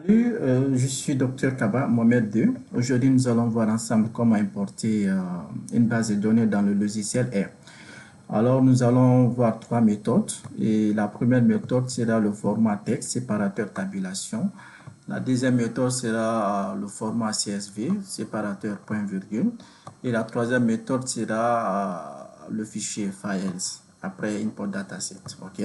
Salut, je suis Dr Kaba Mohamed II. Aujourd'hui, nous allons voir ensemble comment importer une base de données dans le logiciel R. Alors, nous allons voir trois méthodes. Et la première méthode sera le format texte, séparateur tabulation. La deuxième méthode sera le format CSV, séparateur point virgule. Et la troisième méthode sera le fichier files après import dataset. OK?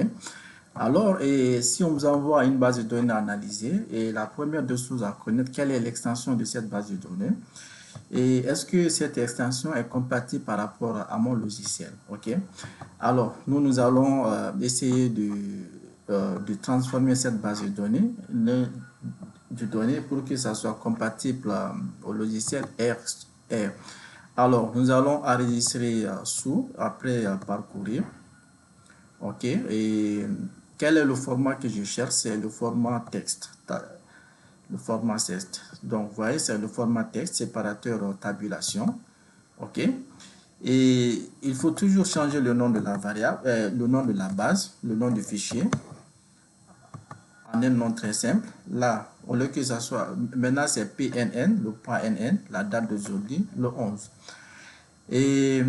Alors, si on vous envoie une base de données à analyser, et la première des choses à connaître, quelle est l'extension de cette base de données et est-ce que cette extension est compatible par rapport à mon logiciel. OK? Alors, nous allons essayer de transformer cette base de données, pour que ça soit compatible au logiciel R. Alors, nous allons enregistrer sous, après parcourir. OK? Et quel est le format que je cherche? C'est le format texte. Le format texte. Donc, vous voyez, c'est le format texte, séparateur tabulation. OK? Et il faut toujours changer le nom de la variable, le nom de la base, le nom du fichier, en un nom très simple. Là, au lieu que ça soit, maintenant c'est PNN, le point NN, la date d'aujourd'hui, le 11. Et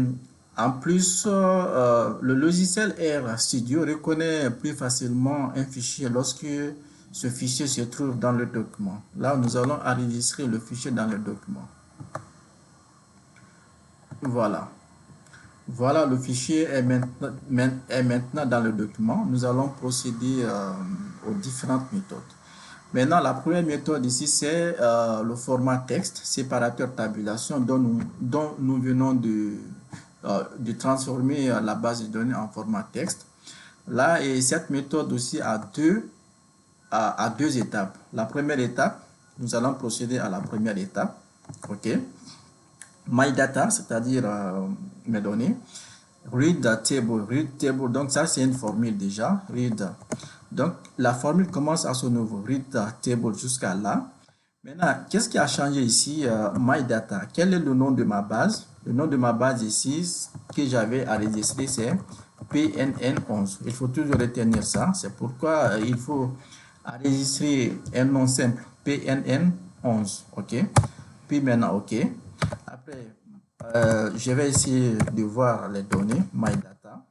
en plus, le logiciel R Studio reconnaît plus facilement un fichier lorsque ce fichier se trouve dans le document. Là, nous allons enregistrer le fichier dans le document. Voilà. Voilà, le fichier est maintenant dans le document. Nous allons procéder aux différentes méthodes. Maintenant, la première méthode ici, c'est le format texte, séparateur tabulation, dont nous venons de transformer la base de données en format texte. Là, et cette méthode aussi a deux étapes. La première étape, nous allons procéder à la première étape. OK? My data, c'est-à-dire mes données. Read table, donc ça c'est une formule déjà. Read. Donc la formule commence à ce niveau. Read table jusqu'à là. Maintenant, qu'est-ce qui a changé ici? My data. Quel est le nom de ma base? Le nom de ma base ici que j'avais enregistré, c'est PNN11. Il faut toujours retenir ça. C'est pourquoi il faut enregistrer un nom simple, PNN11. OK? Puis maintenant, OK. Après, je vais essayer de voir les données, my data.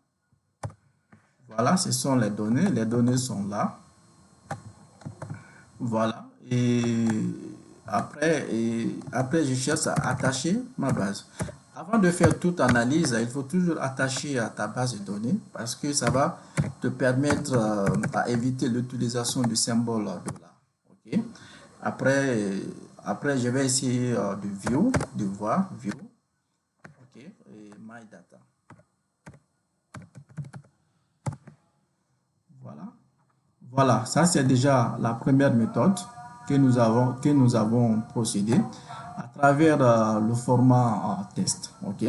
Voilà, ce sont les données sont là. Voilà, et après, je cherche à attacher ma base. Avant de faire toute analyse, il faut toujours attacher à ta base de données parce que ça va te permettre à éviter l'utilisation du symbole $. OK? Après, je vais essayer de voir view. OK? Et my data. Voilà. Voilà, ça c'est déjà la première méthode que nous avons procédé à travers le format test. OK?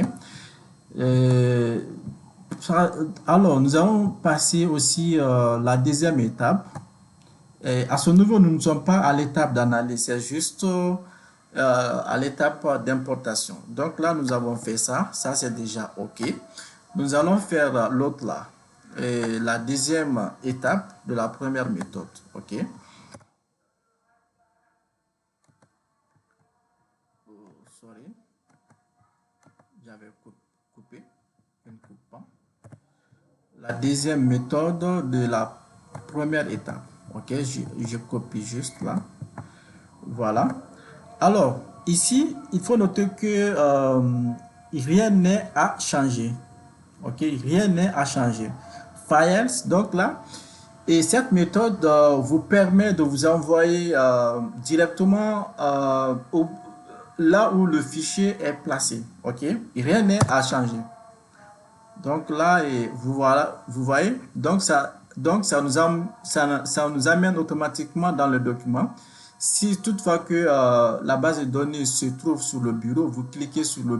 Euh, alors, nous allons passer aussi la deuxième étape. Et à ce niveau, nous ne sommes pas à l'étape d'analyse, c'est juste à l'étape d'importation. Donc là, nous avons fait ça. Ça, c'est déjà OK. Nous allons faire l'autre là. Et la deuxième étape de la première méthode. OK? Sorry. J'avais coupé. Je ne coupe pas. La deuxième méthode de la première étape. OK? Je copie juste là. Voilà. Alors, ici, il faut noter que rien n'est à changer. OK? Rien n'est à changer. Files, donc là, et cette méthode vous permet de vous envoyer directement là où le fichier est placé. OK? Rien n'est à changer. Donc là, et vous voyez, donc ça nous amène automatiquement dans le document. Si toutefois que la base de données se trouve sur le bureau, vous cliquez sur le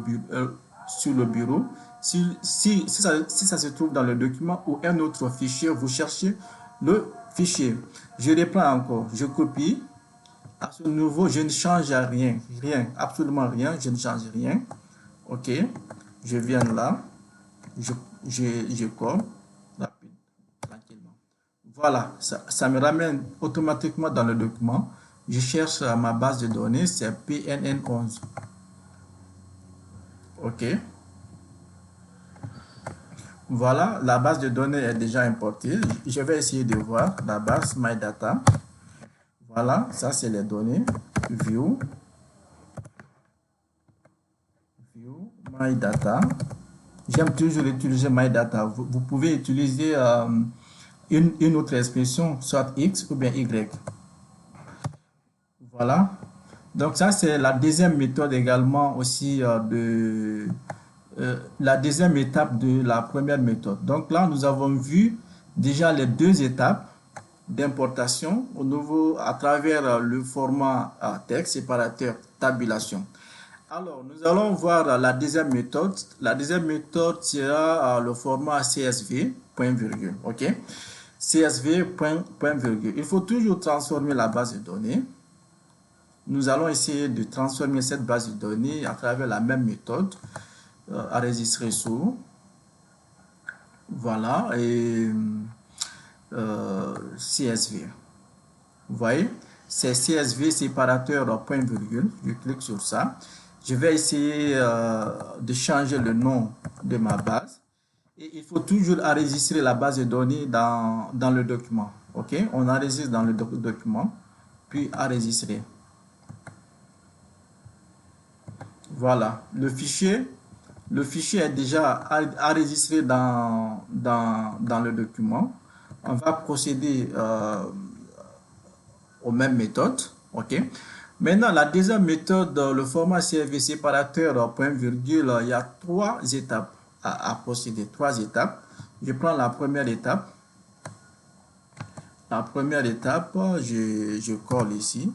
bureau. Si ça se trouve dans le document ou un autre fichier, vous cherchez le fichier. Je reprends encore, je copie. À ce niveau, je ne change rien, absolument rien, je ne change rien. OK, je viens là, je colle tranquillement. Voilà, ça me ramène automatiquement dans le document. Je cherche ma base de données, c'est PNN11. OK. Voilà, la base de données est déjà importée. Je vais essayer de voir la base MyData. Voilà, ça c'est les données. View, MyData. J'aime toujours utiliser MyData. Vous pouvez utiliser une autre expression, soit X ou bien Y. Voilà. Donc ça c'est la deuxième méthode également aussi la deuxième étape de la première méthode. Donc là nous avons vu déjà les deux étapes d'importation au nouveau à travers le format texte séparateur tabulation. Alors nous allons voir la deuxième méthode. La deuxième méthode sera le format CSV point virgule. OK? CSV point virgule. Il faut toujours transformer la base de données. Nous allons essayer de transformer cette base de données à travers la même méthode, enregistrer sous. Voilà, et CSV. Vous voyez, c'est CSV séparateur point virgule. Je clique sur ça. Je vais essayer de changer le nom de ma base. Et il faut toujours enregistrer la base de données dans le document. OK? On enregistre dans le document, puis enregistrer. Voilà, le fichier est déjà enregistré dans le document. On va procéder aux mêmes méthodes. OK. Maintenant, la deuxième méthode, le format CSV séparateur point virgule, il y a trois étapes à procéder. Trois étapes. Je prends la première étape. La première étape, je colle ici.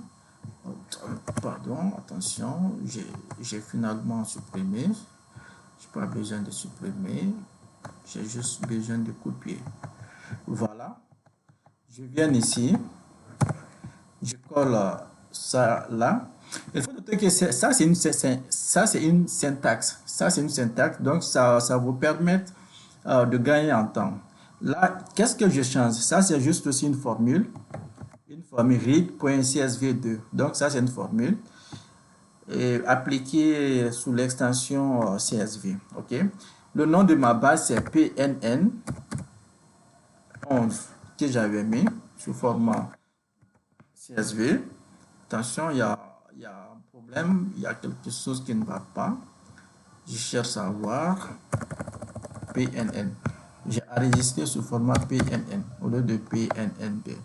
Pardon, attention, j'ai finalement supprimé. Je n'ai pas besoin de supprimer. J'ai juste besoin de copier. Voilà. Je viens ici. Je colle ça là. Il faut noter que ça, c'est une syntaxe. Ça, c'est une syntaxe. Donc, ça vous permet de gagner en temps. Là, qu'est-ce que je change? Ça, c'est juste aussi une formule. Une formule read.csv2. Donc, ça, c'est une formule appliquée sous l'extension CSV. OK? Le nom de ma base, c'est PNN11 que j'avais mis sous format CSV. Attention, il y a un problème, il y a quelque chose qui ne va pas. Je cherche à voir PNN. J'ai enregistré sous format PNN au lieu de PNN2.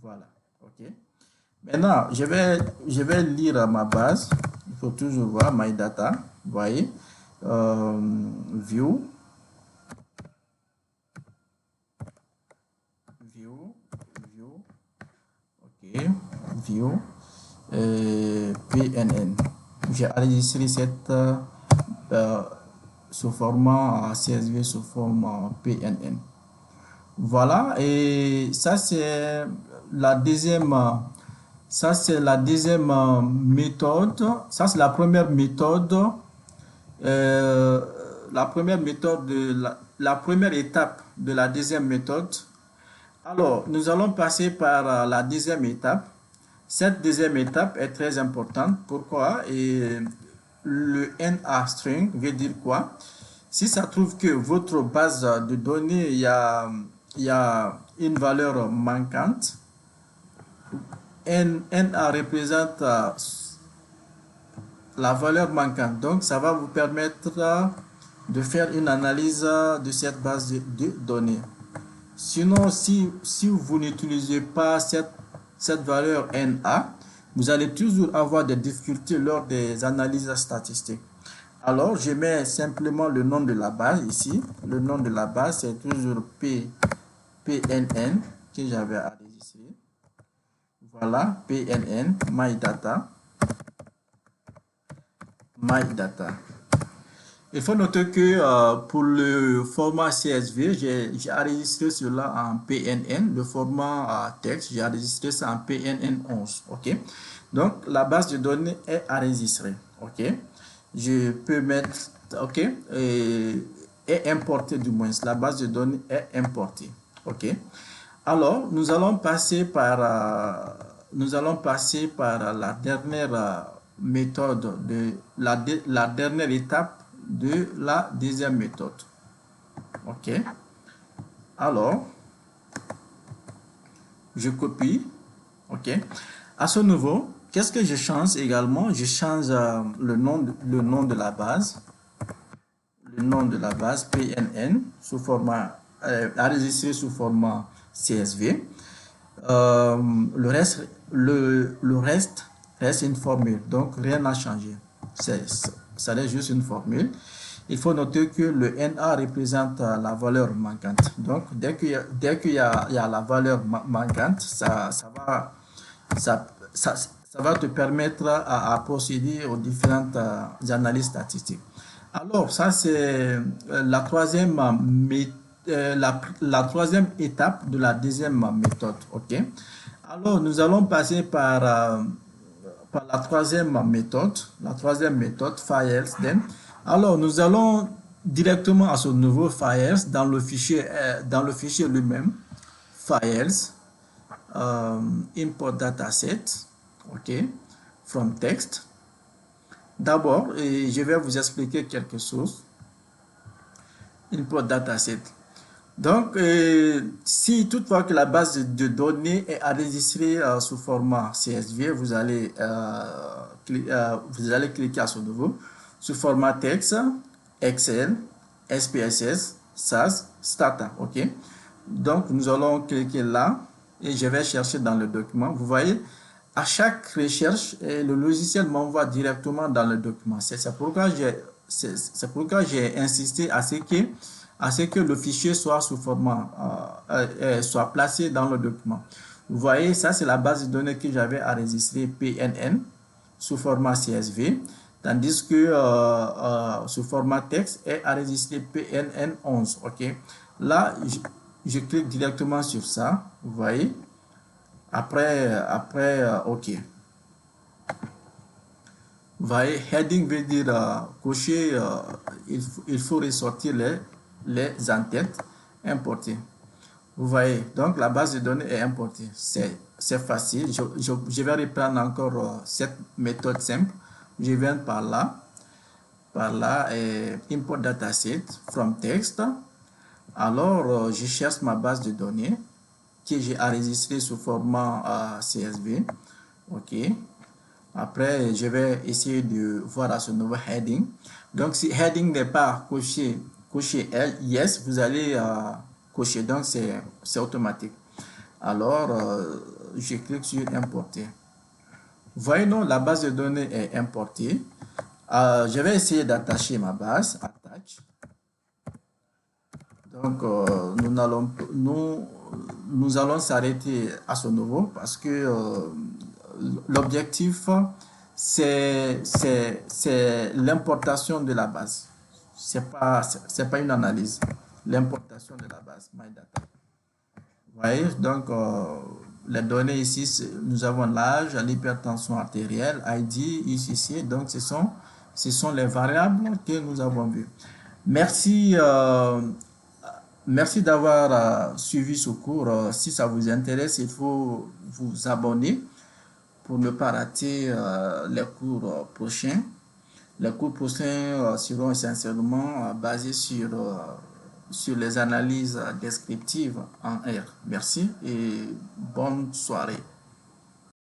Voilà, OK. Maintenant, je vais lire ma base. Il faut toujours voir my data. Vous voyez, view, OK, view, PNN. J'ai enregistré cette sous format CSV sous format PNN. Voilà, et ça c'est la deuxième. Ça, c'est la deuxième méthode. Ça, c'est la première méthode. La première méthode de la première étape de la deuxième méthode. Alors, nous allons passer par la deuxième étape. Cette deuxième étape est très importante. Pourquoi? Et le NA string veut dire quoi? Si ça trouve que votre base de données, il y a une valeur manquante, NA représente la valeur manquante. Donc, ça va vous permettre de faire une analyse de cette base de données. Sinon, si vous n'utilisez pas cette valeur NA, vous allez toujours avoir des difficultés lors des analyses statistiques. Alors, je mets simplement le nom de la base ici. Le nom de la base, c'est toujours PNN que j'avais enregistré. Voilà, PNN, MyData. Il faut noter que pour le format CSV, j'ai enregistré cela en PNN. Le format texte, j'ai enregistré ça en PNN11. OK? Donc, la base de données est enregistrée. OK? Je peux mettre, OK? Est importée du moins. La base de données est importée. OK? Alors, nous allons passer par nous allons passer par la dernière méthode, la dernière étape de la deuxième méthode. OK. Alors, je copie. OK. À ce niveau, qu'est-ce que je change également? Je change le nom de la base. Le nom de la base PNN sous format enregistré sous format CSV. Le reste reste une formule, donc rien n'a changé. Ça reste juste une formule. Il faut noter que le NA représente la valeur manquante. Donc, dès qu'il y a la valeur manquante, ça va te permettre à procéder aux différentes analyses statistiques. Alors, ça, c'est la troisième étape de la deuxième méthode. OK? Alors, nous allons passer par la troisième méthode, files. Alors, nous allons directement à ce nouveau files dans le fichier lui-même, files, import dataset, OK, from text. D'abord, je vais vous expliquer quelque chose. Import dataset. Donc, si toutefois que la base de données est enregistrée sous format CSV, vous allez cliquer à ce nouveau sous format texte, Excel, SPSS, SAS, Stata. OK. Donc, nous allons cliquer là et je vais chercher dans le document. Vous voyez, à chaque recherche, le logiciel m'envoie directement dans le document. C'est pourquoi j'ai insisté à ce que le fichier soit sous format, soit placé dans le document. Vous voyez, ça c'est la base de données que j'avais enregistrée PNN sous format CSV, tandis que sous format texte est enregistré PNN11. OK. Là, je clique directement sur ça. Vous voyez. Après, OK. Vous voyez, heading veut dire cocher, il faut ressortir les en-têtes, importer. Vous voyez, donc la base de données est importée. C'est facile. Je vais reprendre encore cette méthode simple. Je viens par là, import dataset from text. Alors, je cherche ma base de données que j'ai enregistrée sous format CSV. OK. Après, je vais essayer de voir à ce nouveau heading. Donc, si heading n'est pas coché yes, vous allez cocher. Donc, c'est automatique. Alors, je clique sur importer. Voyez, non, la base de données est importée. Je vais essayer d'attacher ma base. Attach. Donc, nous allons s'arrêter à ce niveau parce que l'objectif, c'est l'importation de la base. C'est pas une analyse. L'importation de la base, my data. Vous voyez, donc, les données ici, nous avons l'âge, l'hypertension artérielle, ID, ICC. Donc, ce sont les variables que nous avons vues. Merci. Merci d'avoir suivi ce cours. Si ça vous intéresse, il faut vous abonner pour ne pas rater les cours prochains. Les cours prochains seront essentiellement basés sur les analyses descriptives en R. Merci et bonne soirée.